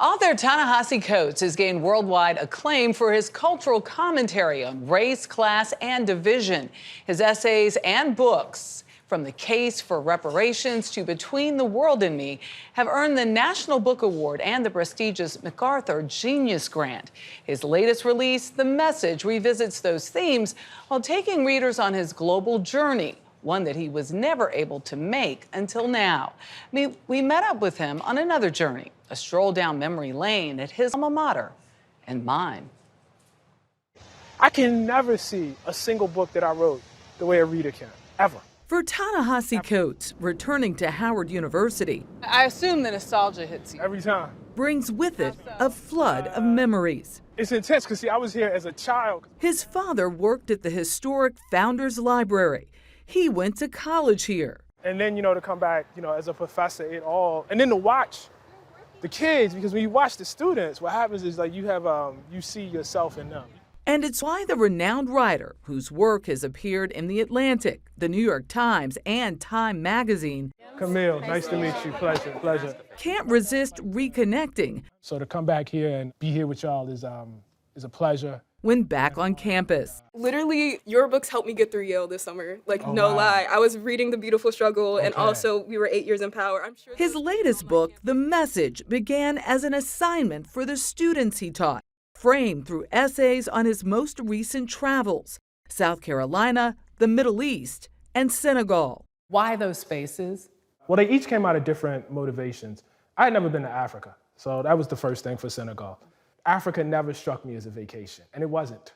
Author Ta-Nehisi Coates has gained worldwide acclaim for his cultural commentary on race, class, and division. His essays and books, from The Case for Reparations to Between the World and Me, have earned the National Book Award and the prestigious MacArthur Genius Grant. His latest release, The Message, revisits those themes while taking readers on his global journey, one that he was never able to make until now. We met up with him on another journey, a stroll down memory lane at his alma mater and mine. I can never see a single book that I wrote the way a reader can, ever. For Ta-Nehisi Coates, returning to Howard University, I assume the nostalgia hits you. Every time. Brings with it a flood of memories. It's intense because, see, I was here as a child. His father worked at the historic Founders Library. He went to college here. And then, to come back, as a professor, and then to watch the kids, because when you watch the students, what happens is like you see yourself in them. And it's why the renowned writer, whose work has appeared in The Atlantic, The New York Times, and Time magazine, Camille, nice to meet you. Pleasure. Can't resist reconnecting. So to come back here and be here with y'all is a pleasure. When back on campus. Literally, your books helped me get through Yale this summer. No lie. I was reading The Beautiful Struggle, and also we were 8 years in power. I'm sure his latest book, The Message, began as an assignment for the students he taught, framed through essays on his most recent travels, South Carolina, the Middle East, and Senegal. Why those spaces? Well, they each came out of different motivations. I had never been to Africa, so that was the first thing for Senegal. Africa never struck me as a vacation, and it wasn't.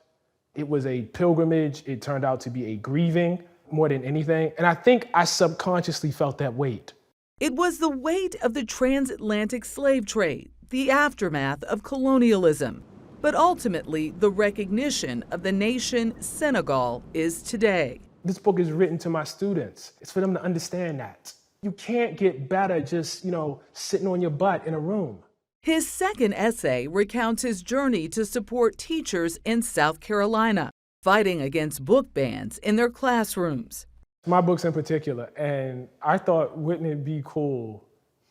It was a pilgrimage. It turned out to be a grieving more than anything, and I think I subconsciously felt that weight. It was the weight of the transatlantic slave trade, the aftermath of colonialism, but ultimately the recognition of the nation Senegal is today. This book is written to my students. It's for them to understand that. You can't get better just, sitting on your butt in a room. His second essay recounts his journey to support teachers in South Carolina, fighting against book bans in their classrooms. My books in particular, and I thought, wouldn't it be cool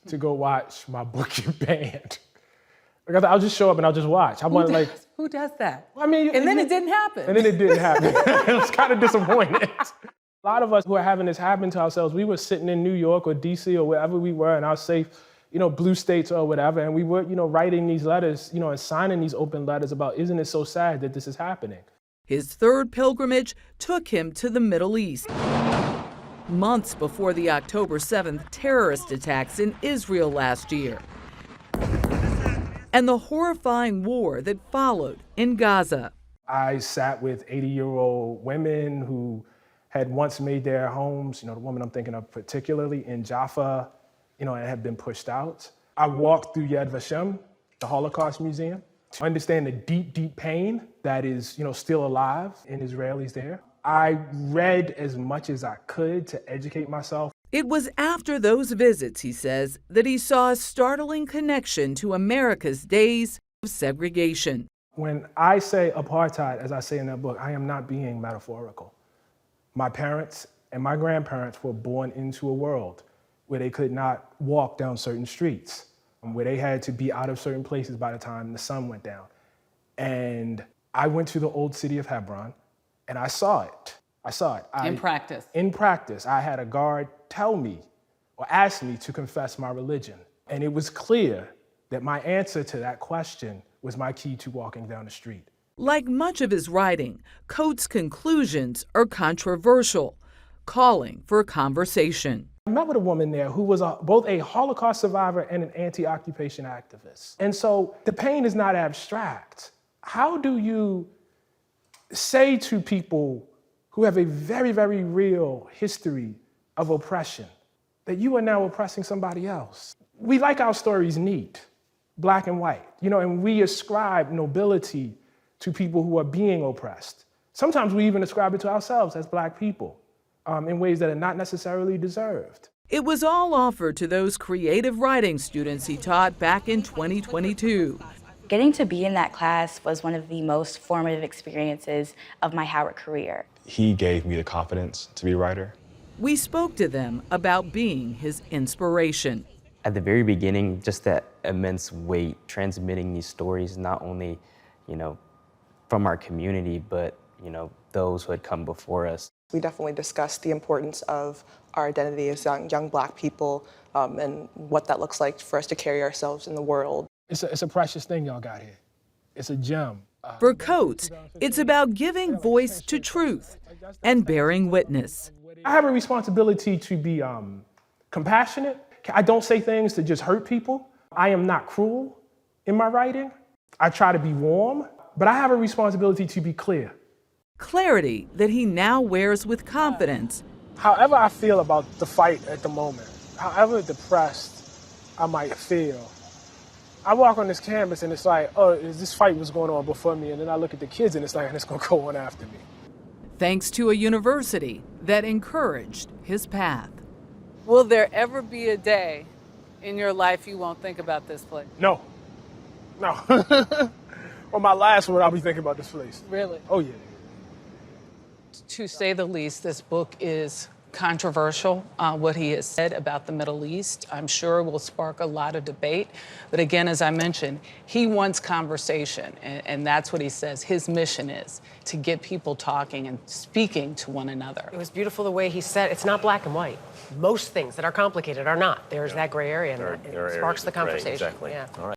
to go watch my book get banned? Because I'll just show up and I'll just watch. Who does that? I mean, and then it didn't happen. And then it didn't happen. It was kind of disappointing. A lot of us who are having this happen to ourselves, we were sitting in New York or DC or wherever we were in our safe, blue states or whatever, and we were, writing these letters, and signing these open letters about, isn't it so sad that this is happening? His third pilgrimage took him to the Middle East, months before the October 7th terrorist attacks in Israel last year, and the horrifying war that followed in Gaza. I sat with 80-year-old women who had once made their homes, the woman I'm thinking of particularly in Jaffa, and had been pushed out. I walked through Yad Vashem, the Holocaust Museum, to understand the deep, deep pain that is, still alive in Israelis there. I read as much as I could to educate myself. It was after those visits, he says, that he saw a startling connection to America's days of segregation. When I say apartheid, as I say in that book, I am not being metaphorical. My parents and my grandparents were born into a world where they could not walk down certain streets, where they had to be out of certain places by the time the sun went down. And I went to the old city of Hebron, and I saw it. In practice? In practice. I had a guard tell me or ask me to confess my religion. And it was clear that my answer to that question was my key to walking down the street. Like much of his writing, Coates' conclusions are controversial, calling for conversation. I met with a woman there who was both a Holocaust survivor and an anti-occupation activist. And so the pain is not abstract. How do you say to people who have a very, very real history of oppression that you are now oppressing somebody else? We like our stories neat, black and white, and we ascribe nobility to people who are being oppressed. Sometimes we even ascribe it to ourselves as black people. In ways that are not necessarily deserved. It was all offered to those creative writing students he taught back in 2022. Getting to be in that class was one of the most formative experiences of my Howard career. He gave me the confidence to be a writer. We spoke to them about being his inspiration. At the very beginning, just that immense weight transmitting these stories, not only, from our community, but, those who had come before us. We definitely discussed the importance of our identity as young Black people and what that looks like for us to carry ourselves in the world. It's a precious thing y'all got here. It's a gem. For Coates, it's about giving voice to truth and bearing witness. I have a responsibility to be compassionate. I don't say things to just hurt people. I am not cruel in my writing. I try to be warm, but I have a responsibility to be clear. Clarity that he now wears with confidence. However I feel about the fight at the moment, however depressed I might feel, I walk on this campus and it's like, oh, this fight was going on before me, and then I look at the kids and it's like, and it's gonna go on after me. Thanks to a university that encouraged his path. Will there ever be a day in your life you won't think about this place? No. On my last one, I'll be thinking about this place. Really? Oh, yeah. To say the least, this book is controversial. What he has said about the Middle East, I'm sure, will spark a lot of debate. But again, as I mentioned, he wants conversation, and that's what he says his mission is, to get people talking and speaking to one another. It was beautiful the way he said it's not black and white. Most things that are complicated are not. There's that gray area, and it sparks the conversation. Exactly. Yeah. All right.